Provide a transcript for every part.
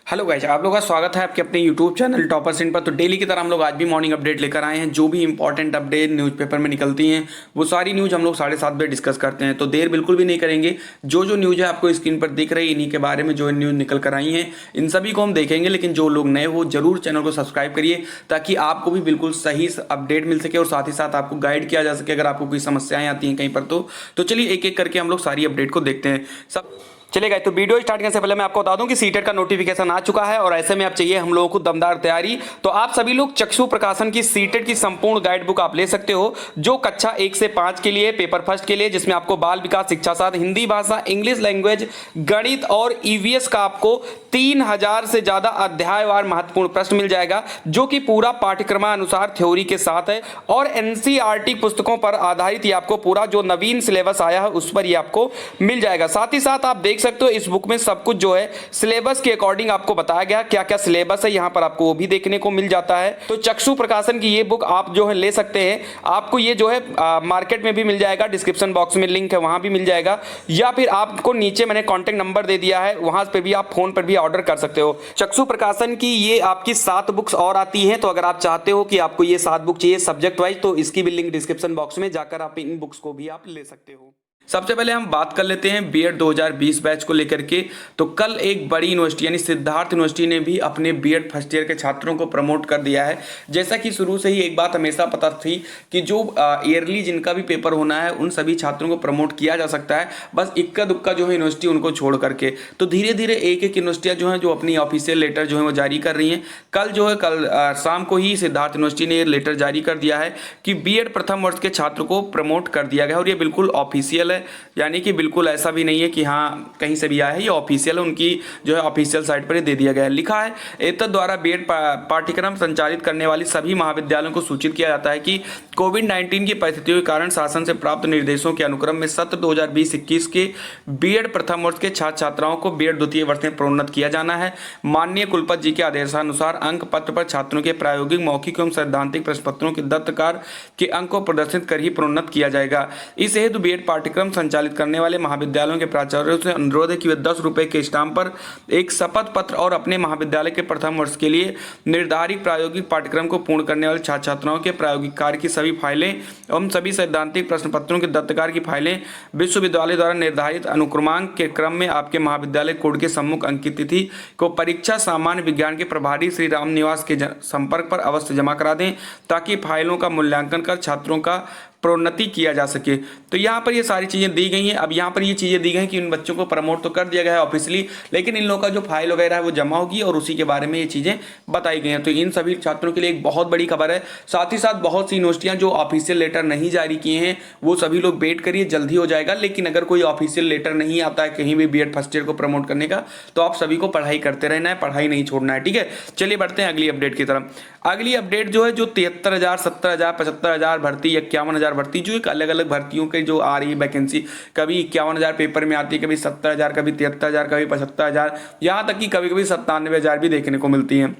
Hello guys, आप लोगों का स्वागत है आपके अपने यूट्यूब चैनल टॉपर्स इन पर। तो डेली की तरह हम लोग आज भी मॉर्निंग अपडेट लेकर आए हैं। जो भी इंपॉर्टेंट अपडेट न्यूज़पेपर में निकलती हैं वो सारी न्यूज़ हम लोग 7:30 बजे डिस्कस करते हैं। तो देर बिल्कुल भी नहीं करेंगे। जो जो न्यूज़ है आपको स्क्रीन पर दिख रही है, इन्हीं के बारे में जो न्यूज़ निकल कर आई हैं इन सभी को हम देखेंगे। लेकिन जो लोग नए हो जरूर चैनल को सब्सक्राइब करिए ताकि आपको भी बिल्कुल सही अपडेट मिल सके और साथ ही साथ आपको गाइड किया जा सके अगर आपको कोई समस्याएं आती हैं कहीं पर। तो चलिए एक एक करके हम लोग सारी अपडेट को देखते हैं। सब चलिए गाइस, तो वीडियो स्टार्ट करने से पहले मैं आपको बता दूं कि सीटेट का नोटिफिकेशन आ चुका है और ऐसे में आप चाहिए हम लोगों को दमदार तैयारी, तो आप सभी लोग चक्षु प्रकाशन की सीटेट की संपूर्ण गाइड बुक आप ले सकते हो, जो कक्षा 1 से 5 के लिए, पेपर फर्स्ट के लिए, जिसमें आपको बाल विकास, शिक्षा शास्त्र, हिंदी भाषा, इंग्लिश लैंग्वेज, गणित और ईवीएस का आपको 3000 से ज्यादा अध्यायवार महत्वपूर्ण प्रश्न मिल जाएगा, जो कि पूरा पाठ्यक्रमानुसार थ्योरी के साथ है और एनसीईआरटी पुस्तकों पर आधारित ये आपको पूरा जो नवीन सिलेबस आया है उस पर ये आपको मिल जाएगा। साथ ही साथ आप देख सकते हो इस बुक में सब कुछ जो है सिलेबस के अकॉर्डिंग आपको बताया गया, क्या क्या सिलेबस है यहाँ पर आपको वो भी देखने को मिल जाता है। तो चक्षु प्रकाशन की ये बुक आप जो है ले सकते हैं। आपको ये जो है मार्केट में भी मिल जाएगा, डिस्क्रिप्शन बॉक्स में लिंक है वहां भी मिल जाएगा, या फिर आपको नीचे मैंने कॉन्टेक्ट नंबर दे दिया है, वहां पे भी आप फोन पर भी ऑर्डर कर सकते हो। चक्षु प्रकाशन की ये आपकी 7 बुक्स और आती हैं, तो अगर आप चाहते हो कि आपको ये 7 बुक चाहिए सब्जेक्ट वाइज, तो इसकी भी लिंक डिस्क्रिप्शन बॉक्स में जाकर आप इन बुक्स को भी आप ले सकते हो। सबसे पहले हम बात कर लेते हैं बीएड 2020 बैच को लेकर के। तो कल एक बड़ी यूनिवर्सिटी यानी सिद्धार्थ यूनिवर्सिटी ने भी अपने बीएड फर्स्ट ईयर के छात्रों को प्रमोट कर दिया है। जैसा कि शुरू से ही एक बात हमेशा पता थी कि जो ईयरली जिनका भी पेपर होना है उन सभी छात्रों को प्रमोट किया जा सकता है, बस इक्का दुक्का जो है यूनिवर्सिटी उनको छोड़ करके। तो धीरे धीरे एक एक यूनिवर्सिटियां जो है जो अपनी ऑफिशियल लेटर जो है वो जारी कर रही हैं। कल शाम को ही सिद्धार्थ यूनिवर्सिटी ने लेटर जारी कर दिया है कि बीएड प्रथम वर्ष के छात्र को प्रमोट कर दिया गया और ये बिल्कुल ऑफिशियल है, यानी कि बिल्कुल ऐसा भी नहीं है कि हाँ कहीं से भी आया है, ये ऑफिशियल है, उनकी जो है ऑफिशियल साइट पर ही दे दिया गया है। लिखा है, एतद द्वारा बीएड पाठ्यक्रम संचालित करने वाली सभी महाविद्यालयों को सूचित किया जाता है कि कोविड-19 की परिस्थितियों के कारण शासन से प्राप्त निर्देशों के अनुक्रम में सत्र 2020-21 के बीएड प्रथम वर्ष के छात्र छात्राओं को बीएड द्वितीय वर्ष में प्रोन्नत किया जाना है। माननीय कुलपति जी के आदेशानुसार अंक पत्र पर छात्रों के प्रायोगिक, मौखिक एवं सैद्धांतिक प्रश्न पत्रों के दत्तकार के अंक को प्रदर्शित कर ही प्रोन्नत किया जाएगा। इस हेतु बीएड पाठ्यक्रम संचालित करने वाले महाविद्यालयों के प्राचार्यों से अनुरोध है कि वे 10 रुपए के स्टाम्प पर एक शपथ पत्र और अपने महाविद्यालय के प्रथम वर्ष के लिए निर्धारित प्रायोगिक पाठ्यक्रम को पूर्ण करने वाले छात्र छात्राओं के प्रायोगिक कार्य की सभी फाइलें एवं सभी सैद्धांतिक प्रश्न पत्रों के दत्तकार की फाइलें विश्वविद्यालय द्वारा निर्धारित अनुक्रमांक के क्रम में आपके महाविद्यालय कोड के सम्मुख अंकित तिथि को परीक्षा सामान्य विज्ञान के प्रभारी श्री राम निवास के संपर्क पर अवश्य जमा करा दें, ताकि फाइलों का मूल्यांकन कर छात्रों का प्रोन्नति किया जा सके। तो यहाँ पर ये सारी चीज़ें दी गई हैं। अब यहाँ पर ये चीज़ें दी गई हैं कि इन बच्चों को प्रमोट तो कर दिया गया है ऑफिशियली, लेकिन इन लोगों का जो फाइल वगैरह है वो जमा होगी और उसी के बारे में ये चीज़ें बताई गई हैं। तो इन सभी छात्रों के लिए एक बहुत बड़ी खबर है। साथ ही साथ बहुत सी यूनिवर्सिटियाँ जो ऑफिशियल लेटर नहीं जारी किए हैं वो सभी लोग वेट करिए, जल्दी हो जाएगा। लेकिन अगर कोई ऑफिशियल लेटर नहीं आता है कहीं भी बीएड फर्स्ट ईयर को प्रमोट करने का, तो आप सभी को पढ़ाई करते रहना है, पढ़ाई नहीं छोड़ना है, ठीक है। चलिए बढ़ते हैं अगली अपडेट की तरफ। अगली अपडेट जो है जो 73,000, 70,000, 75,000 भर्ती, 51,000 भर्ती, जो एक अलग अलग भर्तियों के जो आ रही है वैकेंसी, कभी 51,000 पेपर में आती है, कभी 70,000, कभी 73,000, कभी 75,000, यहाँ तक कि कभी कभी 97,000 भी देखने को मिलती है।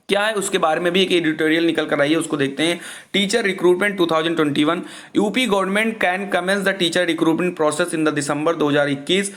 क्या है उसके बारे में भी एक एडिटोरियल निकल कर आई है, उसको देखते हैं। Teacher recruitment 2021, UP government can commence the teacher recruitment process in the December 2021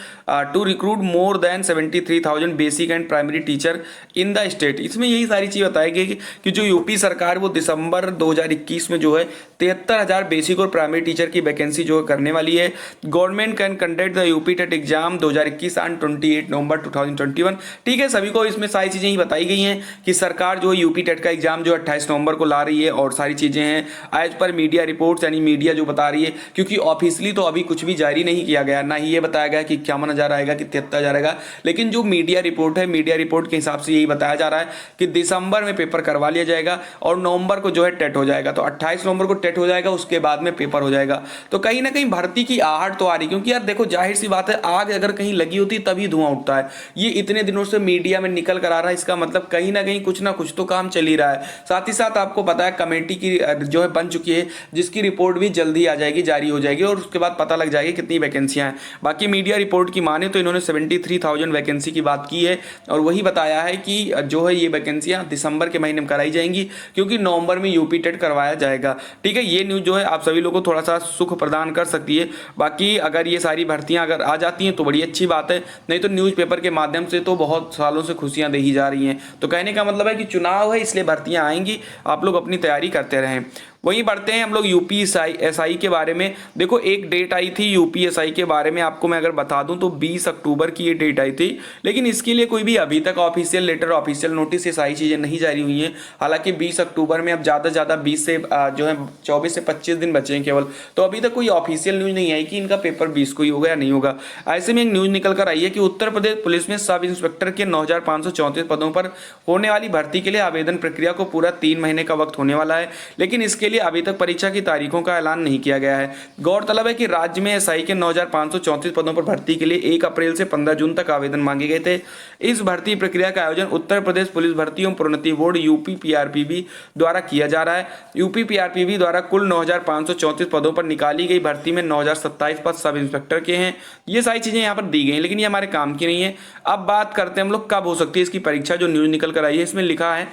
to recruit more than 73,000 basic and primary teacher in the state. इसमें यही सारी चीज़ बताई गई कि जो यूपी सरकार वो दिसंबर 2021 में जो है 73,000 बेसिक और प्राइमरी टीचर की वैकेंसी जो है करने वाली है। Government can conduct the UP TET exam 2021 on 28 November 2021। ठीक है, सभी को इसमें सारी चीज़ें ही बताई गई हैं कि सरकार जो यूपी टेट का एग्जाम जो 28 नवंबर को ला रही है और सारी चीजें हैं एज पर मीडिया रिपोर्ट्स, यानी मीडिया जो बता रही है, क्योंकि ऑफिशियली तो अभी कुछ भी जारी नहीं किया गया, ना ही ये बताया गया कि 51,000 आएगा कि 73,000 आएगा। लेकिन जो मीडिया रिपोर्ट है, मीडिया रिपोर्ट के हिसाब से यही बताया जा रहा है कि दिसंबर में पेपर करवा लिया जाएगा और नवंबर को जो है टेट हो जाएगा। तो 28 नवंबर को टेट हो जाएगा, उसके बाद में पेपर हो जाएगा। तो कहीं ना कहीं भर्ती की आहट तो आ रही, क्योंकि यार देखो जाहिर सी बात है, आग अगर कहीं लगी होती तभी धुआं उठता है। ये इतने दिनों से मीडिया में निकल कर आ रहा है, इसका मतलब कहीं ना कहीं कुछ ना कुछ कुछ तो काम चल ही रहा है। साथ ही साथ आपको पता है कमेटी की जो है बन चुकी है, जिसकी रिपोर्ट भी जल्दी आ जाएगी, जारी हो जाएगी और उसके बाद पता लग जाएगी कितनी वैकेंसियां हैं। बाकी मीडिया रिपोर्ट की माने तो इन्होंने 73,000 वैकेंसी की बात की है और वही बताया है कि जो है ये वैकेंसियां दिसंबर के महीने में कराई जाएंगी, क्योंकि नवंबर में यूपी टेट करवाया जाएगा। ठीक है, ये न्यूज़ जो है आप सभी लोगों को थोड़ा सा सुख प्रदान कर सकती है। बाकी अगर ये सारी भर्तियां अगर आ जाती हैं तो बड़ी अच्छी बात है, नहीं तो न्यूज़पेपर के माध्यम से तो बहुत सालों से खुशियां दी जा रही हैं। तो कहने का मतलब है कि चुनाव है इसलिए भर्तियां आएंगी, आप लोग अपनी तैयारी करते रहें। वहीं बढ़ते हैं हम लोग यूपीएसआई के बारे में। देखो एक डेट आई थी यूपीएसआई के बारे में, आपको मैं अगर बता दूं तो 20 अक्टूबर की ये डेट आई थी, लेकिन इसके लिए कोई भी अभी तक ऑफिशियल लेटर, ऑफिशियल नोटिस, ये सारी चीज़ें नहीं जारी हुई हैं। हालांकि 20 अक्टूबर में अब ज़्यादा से ज़्यादा 20 से जो है 24 से 25 दिन बचे हैं केवल, तो अभी तक कोई ऑफिशियल न्यूज़ नहीं आई कि इनका पेपर 20 को ही होगा या नहीं होगा। ऐसे में एक न्यूज़ निकल कर आई है कि उत्तर प्रदेश पुलिस में सब इंस्पेक्टर के 9,534 पदों पर होने वाली भर्ती के लिए आवेदन प्रक्रिया को पूरा 3 महीने का वक्त होने वाला है, लेकिन इसके लिए अभी तक परीक्षा की तारीखों का ऐलान नहीं किया गया है। गौरतलब है कि राज्य में एसआई के 9,534 पदों पर भर्ती के लिए 1 अप्रैल से 15 जून तक आवेदन मांगे गए थे। इस भर्ती प्रक्रिया का आयोजन उत्तर प्रदेश पुलिस भर्ती एवं प्रोन्नति बोर्ड यूपी पीआरपीबी द्वारा किया जा रहा है। यूपी पीआरपीबी द्वारा कुल 9,534 पदों पर निकाली गई भर्ती में 9,027 पद सब इंस्पेक्टर के हैं। ये सारी चीजें यहाँ पर दी गई हैं, लेकिन ये हमारे काम की नहीं है। अब बात करते हैं हम लोग कब हो सकती है इसकी परीक्षा। जो न्यूज निकल कर आई है इसमें लिखा है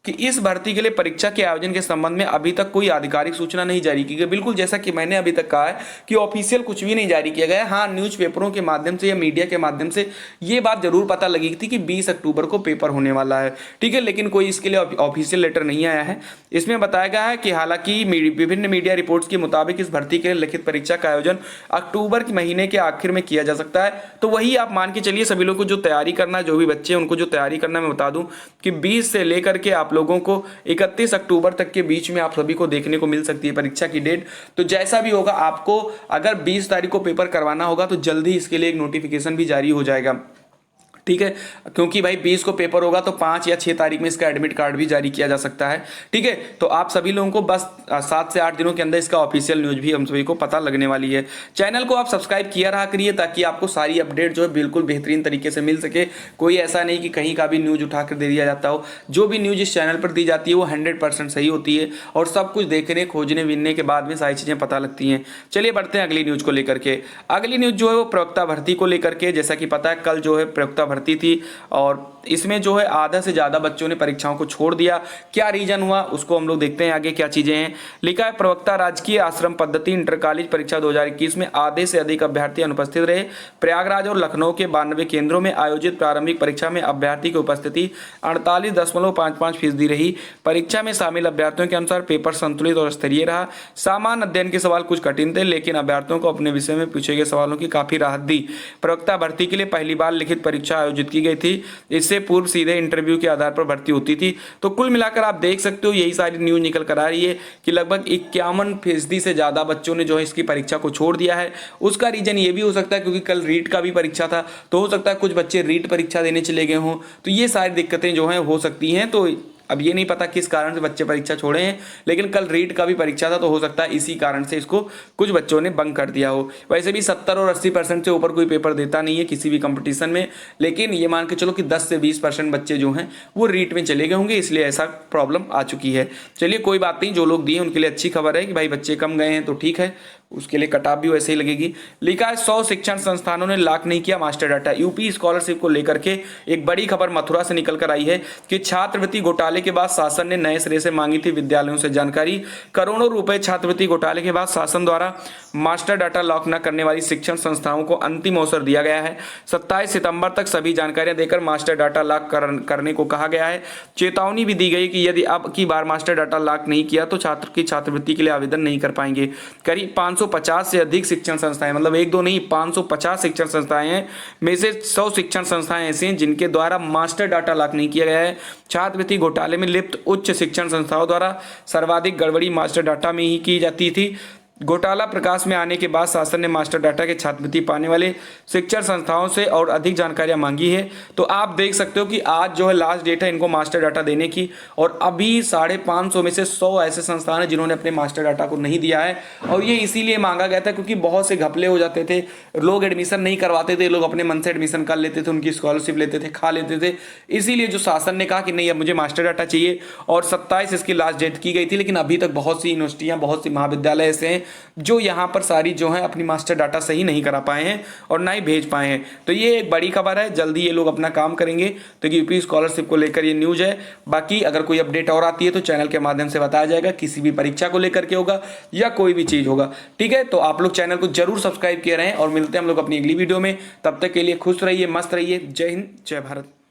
कि इस भर्ती के लिए परीक्षा के आयोजन के संबंध में अभी तक कोई आधिकारिक सूचना नहीं जारी की गई। बिल्कुल जैसा कि मैंने अभी तक कहा है कि ऑफिशियल कुछ भी नहीं जारी किया गया है। हाँ, न्यूज़पेपरों के माध्यम से या मीडिया के माध्यम से ये बात जरूर पता लगी थी कि 20 अक्टूबर को पेपर होने वाला है। ठीक है, लेकिन कोई इसके लिए ऑफिशियल लेटर नहीं आया है। इसमें बताया गया है कि हालांकि विभिन्न मीडिया रिपोर्ट्स के मुताबिक इस भर्ती के लिए लिखित परीक्षा का आयोजन अक्टूबर के महीने के आखिर में किया जा सकता है। तो वही आप मान के चलिए सभी लोगों को जो तैयारी करना है, जो भी बच्चे उनको जो तैयारी करना है, मैं बता दूं कि 20 से लेकर के आप लोगों को 31 अक्टूबर तक के बीच में आप सभी को देखने को मिल सकती है परीक्षा की डेट। तो जैसा भी होगा, आपको अगर 20 तारीख को पेपर करवाना होगा तो जल्दी इसके लिए एक नोटिफिकेशन भी जारी हो जाएगा। ठीक है, क्योंकि भाई 20 को पेपर होगा तो 5 या 6 तारीख में इसका एडमिट कार्ड भी जारी किया जा सकता है। ठीक है, तो आप सभी लोगों को बस 7 से 8 दिनों के अंदर इसका ऑफिशियल न्यूज भी हम सभी को पता लगने वाली है। चैनल को आप सब्सक्राइब किया रहा करिए ताकि आपको सारी अपडेट जो है बिल्कुल बेहतरीन तरीके से मिल सके। कोई ऐसा नहीं कि कहीं का भी न्यूज उठाकर दे दिया जाता हो। जो भी न्यूज इस चैनल पर दी जाती है वो 100% सही होती है और सब कुछ देखने, खोजने, विनने के बाद में सारी चीजें पता लगती हैं। चलिए बढ़ते हैं अगली न्यूज को लेकर के। अगली न्यूज जो है वो प्रवक्ता भर्ती को लेकर के। जैसा कि पता है कल जो है प्रवक्ता भर्ती थी और इसमें जो है आधा से ज्यादा बच्चों ने परीक्षाओं को छोड़ दिया। क्या रीजन हुआ उसको हम लोग देखते हैं आगे क्या चीजें हैं। लिखा है प्रवक्ता राजकीय आश्रम पद्धति इंटर कॉलेज परीक्षा 2021 में आधे से अधिक अभ्यर्थी अनुपस्थित रहे। प्रयागराज और लखनऊ के 92 केंद्रों में आयोजित प्रारंभिक परीक्षा में अभ्यर्थी की उपस्थिति 48.55% रही। परीक्षा में शामिल अभ्यर्थियों के अनुसार पेपर संतुलित और स्तरीय रहा। सामान्य अध्ययन के सवाल कुछ कठिन थे, लेकिन अभ्यर्थियों को अपने विषय में पूछे गए सवालों की काफी राहत दी। प्रवक्ता भर्ती के लिए पहली बार लिखित परीक्षा आयोजित की गई थी। इससे पूर्व सीधे इंटरव्यू के आधार पर भर्ती होती थी। तो कुल मिलाकर आप देख सकते हो यही सारी न्यूज निकल कर आ रही है कि लगभग 51% से ज्यादा बच्चों ने जो है इसकी परीक्षा को छोड़ दिया है। उसका रीजन ये भी हो सकता है क्योंकि कल रीट का भी परीक्षा था, तो हो सकता है कुछ बच्चे रीट परीक्षा देने चले गए हों। तो ये सारी दिक्कतें जो हैं हो सकती हैं। तो अब ये नहीं पता किस कारण से बच्चे परीक्षा छोड़े हैं, लेकिन कल रीट का भी परीक्षा था तो हो सकता है इसी कारण से इसको कुछ बच्चों ने बंक कर दिया हो। वैसे भी 70 और 80% से ऊपर कोई पेपर देता नहीं है किसी भी कंपटीशन में, लेकिन ये मान के चलो कि 10 से 20% बच्चे जो हैं वो रीट में चले गए होंगे, इसलिए ऐसा प्रॉब्लम आ चुकी है। चलिए कोई बात नहीं, जो लोग दिए उनके लिए अच्छी खबर है कि भाई बच्चे कम गए हैं तो ठीक है, उसके लिए कटाप भी वैसे ही लगेगी। लिखा है 100 शिक्षण संस्थानों ने लॉक नहीं किया मास्टर डाटा। यूपी स्कॉलरशिप को लेकर के एक बड़ी खबर मथुरा से निकल कर आई है कि छात्रवृत्ति घोटाले के बाद शासन ने नए सिरे से मांगी थी विद्यालयों से जानकारी। करोड़ों रुपए छात्रवृत्ति घोटाले के बाद शासन द्वारा मास्टर डाटा लॉक न करने वाली शिक्षण संस्थाओं को अंतिम अवसर दिया गया है। 27 सितंबर तक सभी जानकारियां देकर मास्टर डाटा लॉक करने को कहा गया है। चेतावनी भी दी गई कि यदि अब की बार मास्टर डाटा लॉक नहीं किया तो छात्र की छात्रवृत्ति के लिए आवेदन नहीं कर पाएंगे। करीब 550 से अधिक शिक्षण संस्थाएं, मतलब एक दो नहीं 550 शिक्षण संस्थाएं हैं, में से 100 शिक्षण संस्थाएं ऐसी हैं जिनके द्वारा मास्टर डाटा लॉक नहीं किया गया है। छात्रवृत्ति घोटाले में लिप्त उच्च शिक्षण संस्थाओं द्वारा सर्वाधिक गड़बड़ी मास्टर डाटा में ही की जाती थी। घोटाला प्रकाश में आने के बाद शासन ने मास्टर डाटा के छात्रवृत्ति पाने वाले शिक्षण संस्थाओं से और अधिक जानकारियां मांगी है। तो आप देख सकते हो कि आज जो है लास्ट डेट है इनको मास्टर डाटा देने की, और अभी 550 में से 100 ऐसे संस्थान हैं जिन्होंने अपने मास्टर डाटा को नहीं दिया है। और ये इसीलिए मांगा गया था क्योंकि बहुत से घपले हो जाते थे, लोग एडमिशन नहीं करवाते थे, लोग अपने मन से एडमिशन कर लेते थे, उनकी स्कॉलरशिप लेते थे, खा लेते थे। इसीलिए जो शासन ने कहा कि नहीं अब मुझे मास्टर डाटा चाहिए, और 27 इसकी लास्ट डेट की गई थी। लेकिन अभी तक बहुत सी यूनिवर्सिटियां, बहुत सी महाविद्यालय ऐसे हैं जो यहाँ पर सारी जो है अपनी मास्टर डाटा सही नहीं करा पाए हैं और ना ही भेज पाए हैं। तो ये एक बड़ी खबर है, जल्दी ये लोग अपना काम करेंगे। तो यूपी स्कॉलरशिप को लेकर ये न्यूज है। बाकी अगर कोई अपडेट और आती है तो चैनल के माध्यम से बताया जाएगा, किसी भी परीक्षा को लेकर के होगा या कोई भी चीज होगा। ठीक है, तो आप लोग चैनल को जरूर सब्सक्राइब किए रहें और मिलते हैं हम लोग अपनी अगली वीडियो में। तब तक के लिए खुश रहिए, मस्त रहिए। जय हिंद, जय भारत।